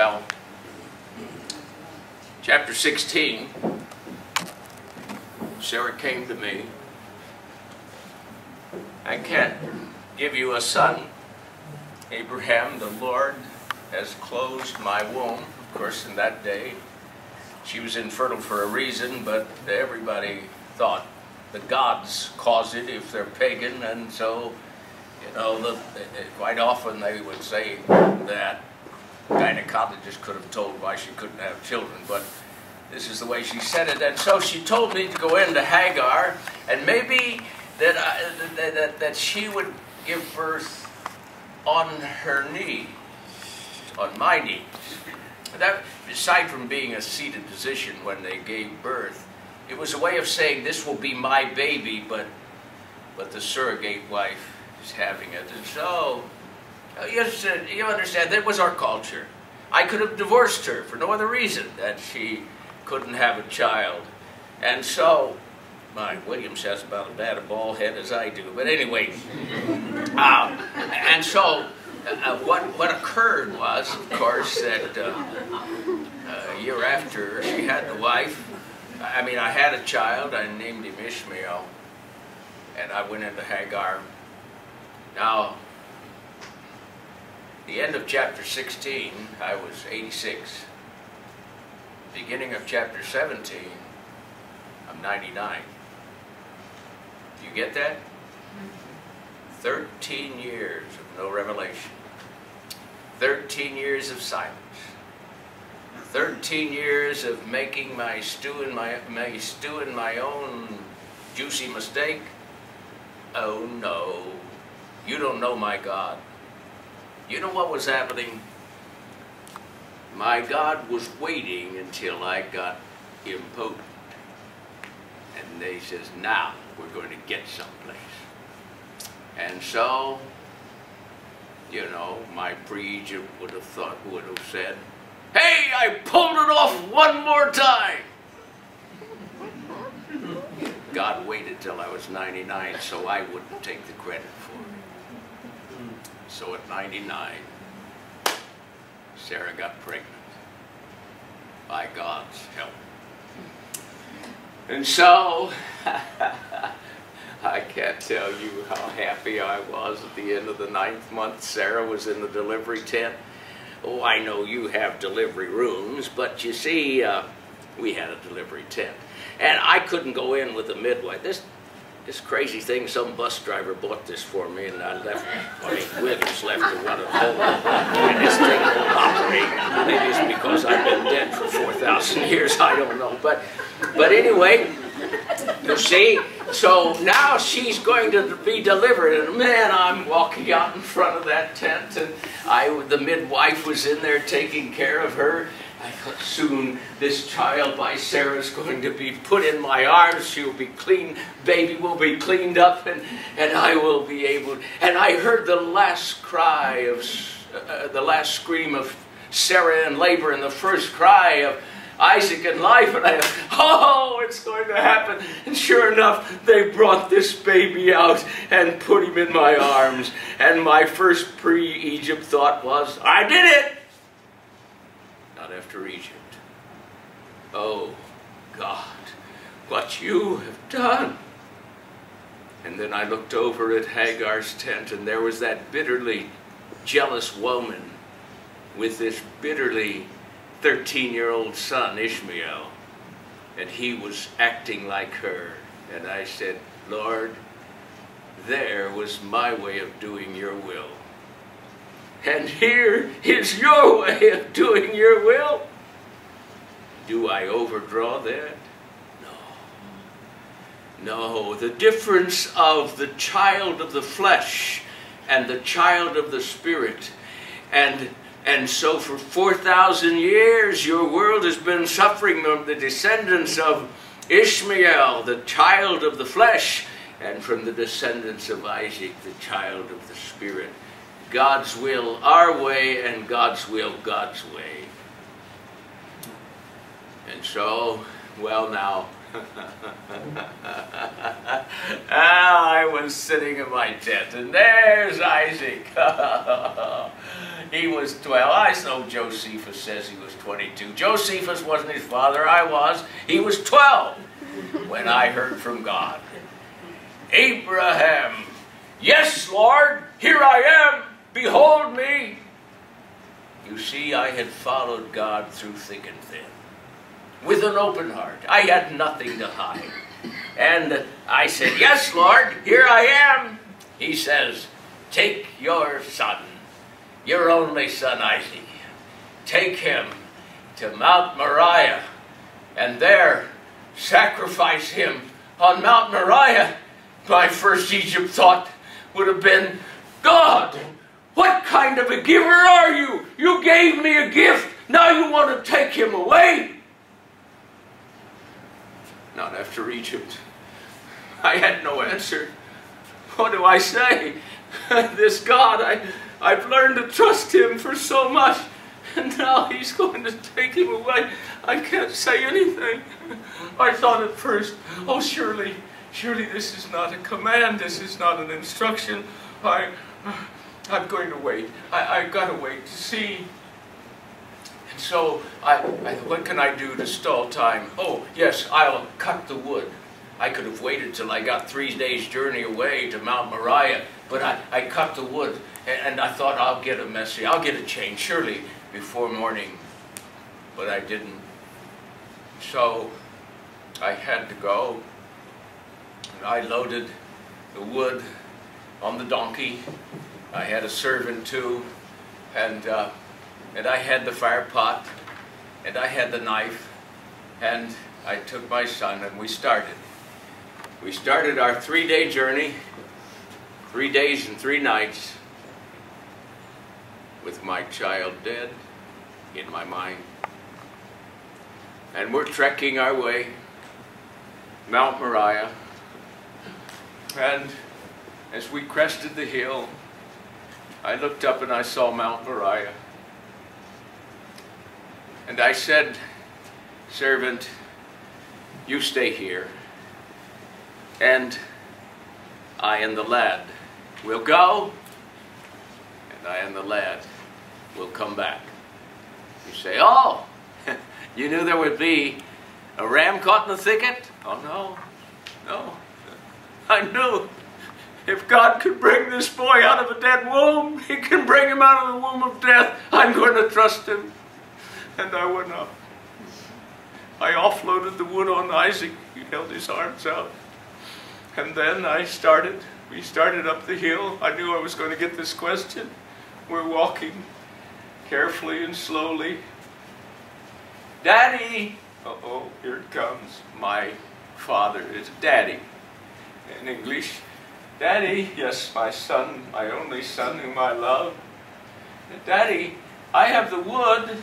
Well, chapter 16, Sarah came to me. I can't give you a son, Abraham. The Lord has closed my womb. Of course, in that day, she was infertile for a reason, but everybody thought the gods cause it if they're pagan, and so, you know, quite often they would say that gynecologists could have told why she couldn't have children, but this is the way she said it. And so she told me to go into Hagar, and maybe that she would give birth on her knee, on my knees. That, aside from being a seated position when they gave birth, it was a way of saying, this will be my baby, but the surrogate wife is having it. And so, you understand, that was our culture. I could have divorced her for no other reason that she couldn't have a child. And so, Williams has about as bad a bald head as I do. But anyway, and so what occurred was, of course, that a year after she had the wife, I had a child. I named him Ishmael, and I went into Hagar. Now, the end of chapter 16, I was 86. Beginning of chapter 17, I'm 99. Do you get that? 13 years of no revelation. 13 years of silence. 13 years of making my stew in my own juicy mistake. Oh no, you don't know my God. You know what was happening? My God was waiting until I got impotent. And they says, now we're going to get someplace. And so, you know, my pre-Egypt would have said, hey, I pulled it off one more time. God waited till I was 99 so I wouldn't take the credit for it. So at 99, Sarah got pregnant by God's help. And so, I can't tell you how happy I was at the end of the 9th month. Sarah was in the delivery tent. Oh, I know you have delivery rooms, but you see, we had a delivery tent. And I couldn't go in with a midwife. This crazy thing, some bus driver bought this for me, and I left, Williams left it one at home. And this thing won't operate. Maybe it's because I've been dead for 4,000 years, I don't know. But anyway, you see, so now she's going to be delivered, and man, I'm walking out in front of that tent, and the midwife was in there taking care of her. I thought, soon this child by Sarah is going to be put in my arms. She will be clean, baby will be cleaned up, and I will be able. And I heard the last cry of, the last scream of Sarah in labor, and the first cry of Isaac in life, and I thought, oh, it's going to happen. And sure enough, they brought this baby out and put him in my arms. And my first pre-Egypt thought was, I did it! Not after Egypt. Oh, God, what you have done. And then I looked over at Hagar's tent, and there was that bitterly jealous woman with this bitterly 13-year-old son, Ishmael, and he was acting like her. And I said, Lord, there was my way of doing your will. And here is your way of doing your will. Do I overdraw that? No. No, the difference of the child of the flesh and the child of the spirit. And so for 4,000 years, your world has been suffering from the descendants of Ishmael, the child of the flesh, and from the descendants of Isaac, the child of the spirit. God's will, our way, and God's will, God's way. And so, well now, I was sitting in my tent, and there's Isaac. He was 12. I know Josephus says he was 22. Josephus wasn't his father, I was. He was 12 when I heard from God. Abraham, yes, Lord, here I am. Behold me. You see, I had followed God through thick and thin, with an open heart. I had nothing to hide. And I said, yes, Lord, here I am. He says, take your son, your only son Isaac. Take him to Mount Moriah, and there sacrifice him on Mount Moriah. My first Egypt thought would have been, God, what kind of a giver are you? You gave me a gift. Now you want to take him away? Not after Egypt. I had no answer. What do I say? This God, I've learned to trust him for so much, and now he's going to take him away. I can't say anything. I thought at first, oh, surely this is not a command. This is not an instruction. I'm going to wait. I've got to wait to see. And so, what can I do to stall time? Oh, yes, I'll cut the wood. I could have waited till I got 3 days' journey away to Mount Moriah, but I cut the wood, and I thought I'll get a message. I'll get a change, surely, before morning. But I didn't. So, I had to go. And I loaded the wood on the donkey. I had a servant too, and I had the fire pot, and I had the knife, and I took my son, and we started. We started our 3-day journey, 3 days and 3 nights, with my child dead in my mind. And we're trekking our way, Mount Moriah, and as we crested the hill, I looked up and I saw Mount Moriah. And I said, servant, you stay here, and I and the lad will go, and I and the lad will come back. You say, oh, you knew there would be a ram caught in the thicket? Oh, no. I knew if God could bring this boy out of a dead womb, he can bring him out of the womb of death. I'm going to trust him. And I went up. I offloaded the wood on Isaac. He held his arms out. And then we started up the hill. I knew I was going to get this question. We're walking carefully and slowly. Daddy! Uh-oh, here it comes. My father is Daddy in English. Daddy, yes, my son, my only son whom I love. Daddy, I have the wood.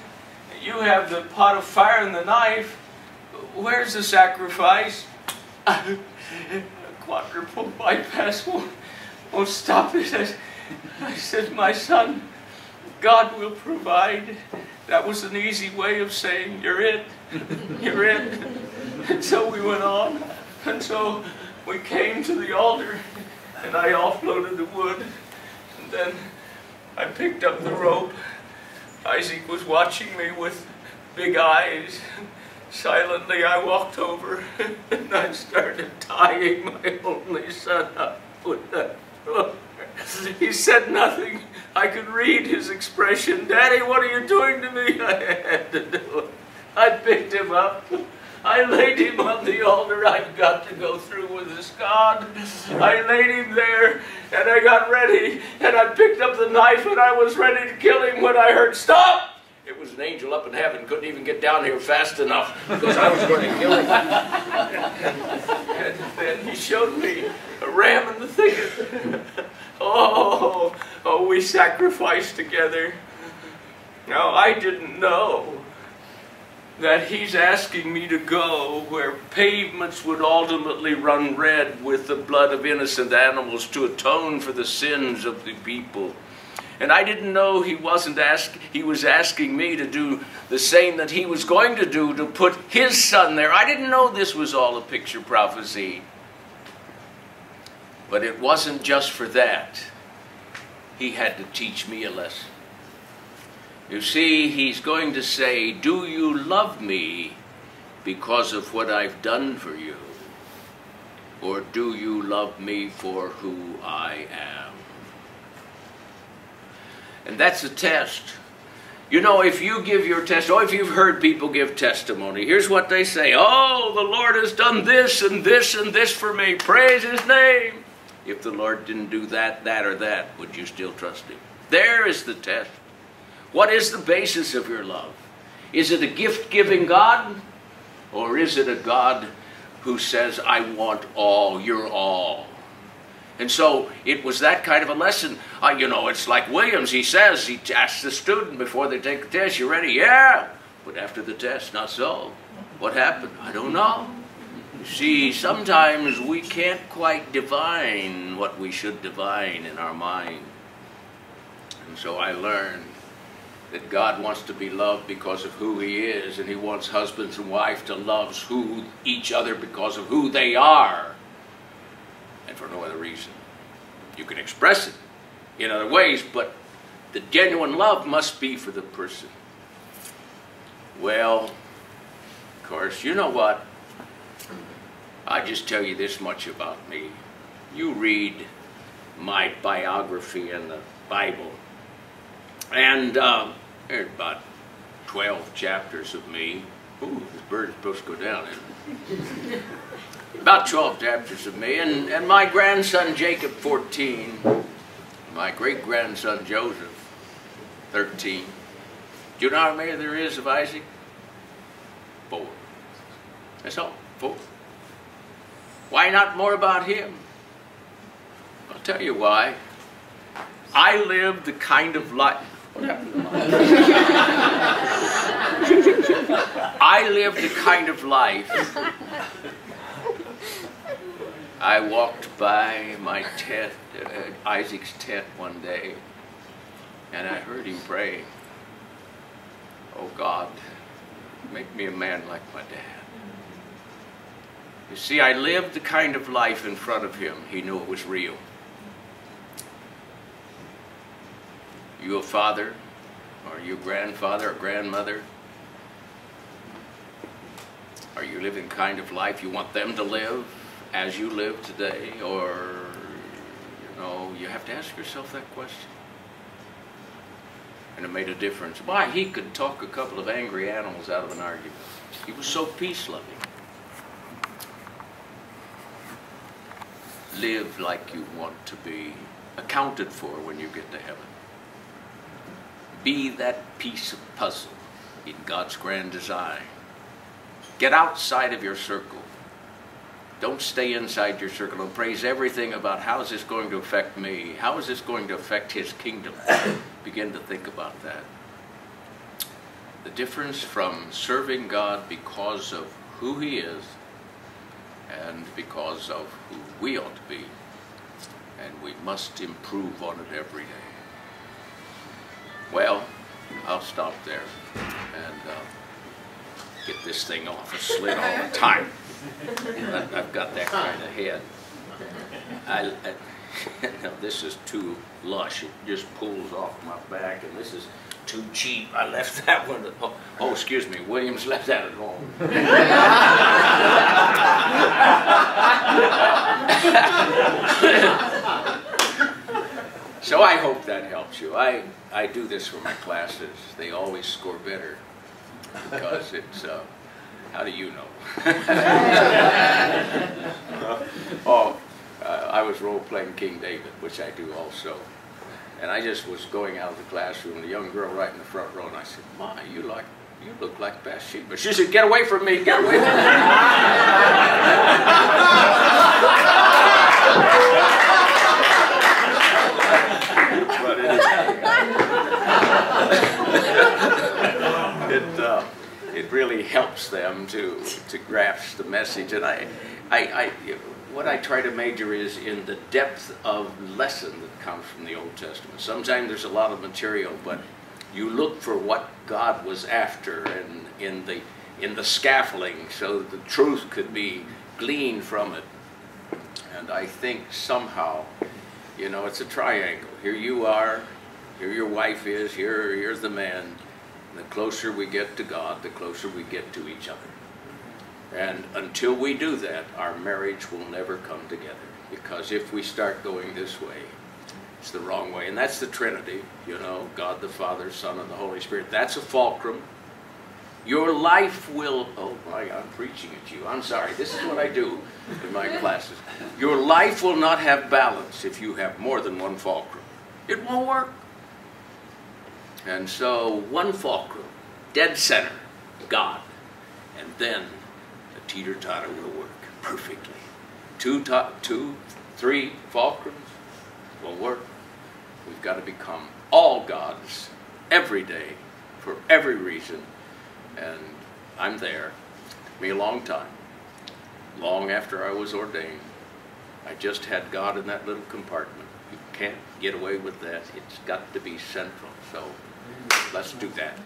You have the pot of fire and the knife. Where's the sacrifice? A quadruple bypass won't stop it. I said, my son, God will provide. That was an easy way of saying, you're it. You're it. And so we went on. And so we came to the altar, and I offloaded the wood. And then I picked up the rope. Isaac was watching me with big eyes. Silently I walked over and I started tying my only son up with that rope. He said nothing. I could read his expression. Daddy, what are you doing to me? I had to do it. I picked him up. I laid him on the altar. I've got to go through with this God. I laid him there, and I got ready, and I picked up the knife, and I was ready to kill him when I heard, stop! It was an angel up in heaven, couldn't even get down here fast enough, because I was going to kill him. And then he showed me a ram in the thicket. Oh, we sacrificed together. Now, I didn't know that he's asking me to go where pavements would ultimately run red with the blood of innocent animals to atone for the sins of the people. And I didn't know he was asking me to do the same that he was going to do, to put his son there. I didn't know this was all a picture prophecy. But it wasn't just for that. He had to teach me a lesson. You see, he's going to say, do you love me because of what I've done for you? Or do you love me for who I am? And that's a test. You know, if you give your testimony, or if you've heard people give testimony, here's what they say. Oh, the Lord has done this and this and this for me. Praise his name. If the Lord didn't do that, that, or that, would you still trust him? There is the test. What is the basis of your love? Is it a gift-giving God? Or is it a God who says, I want all, you're all? And so it was that kind of a lesson. You know, it's like Williams. He says, he asks the student before they take the test, you ready? Yeah. But after the test, not so. What happened? I don't know. You see, sometimes we can't quite divine what we should divine in our mind. And so I learned that God wants to be loved because of who he is, and he wants husbands and wives to love each other because of who they are, and for no other reason. You can express it in other ways, but the genuine love must be for the person. Well, of course, you know what? I just tell you this much about me. You read my biography in the Bible, and there's about 12 chapters of me. Ooh, this bird is supposed to go down, isn't it? About 12 chapters of me, and my grandson Jacob, 14. My great-grandson Joseph, 13. Do you know how many there is of Isaac? 4. That's all, 4. Why not more about him? I'll tell you why. I lived the kind of life... What happened to mine? I lived the kind of life... I walked by my tent, Isaac's tent one day, and I heard him pray, oh God, make me a man like my dad. You see, I lived the kind of life in front of him. He knew it was real. You a father, or you a grandfather or grandmother? Are you living the kind of life you want them to live as you live today? Or, you know, you have to ask yourself that question. And it made a difference. Why, he could talk a couple of angry animals out of an argument. He was so peace-loving. Live like you want to be accounted for when you get to heaven. Be that piece of puzzle in God's grand design. Get outside of your circle. Don't stay inside your circle and praise everything about how is this going to affect me? How is this going to affect his kingdom? Begin to think about that. The difference from serving God because of who he is and because of who we ought to be. And we must improve on it every day. Well, I'll stop there and get this thing off a slit all the time. I've got that kind of head. Now this is too lush. It just pulls off my back, and this is too cheap. I left that one at home. Oh, excuse me, Williams left that at home. So I hope that helps you. I do this for my classes. They always score better because it's, how do you know? I was role-playing King David, which I do also. And I just was going out of the classroom, the young girl right in the front row, and I said, "Ma, you look like Bathsheba." She said, "Get away from me, get away from me." But it really helps them to grasp the message. And what I try to major is in the depth of lesson that comes from the Old Testament. Sometimes there's a lot of material, but you look for what God was after and in the scaffolding so that the truth could be gleaned from it. And I think somehow, you know, it's a triangle. Here you are, here your wife is, here's the man. And the closer we get to God, the closer we get to each other. And until we do that, our marriage will never come together. Because if we start going this way, it's the wrong way. And that's the Trinity, you know, God the Father, Son, and the Holy Spirit. That's a fulcrum. Your life will, oh my, I'm preaching at you. I'm sorry, this is what I do in my classes. Your life will not have balance if you have more than one fulcrum. It won't work. And so one fulcrum, dead center, God. And then the teeter-totter will work perfectly. Two, 3 fulcrums won't work. We've got to become all God's every day for every reason. And I'm there. It took me a long time. Long after I was ordained. I just had God in that little compartment. You can't get away with that. It's got to be central. So let's do that.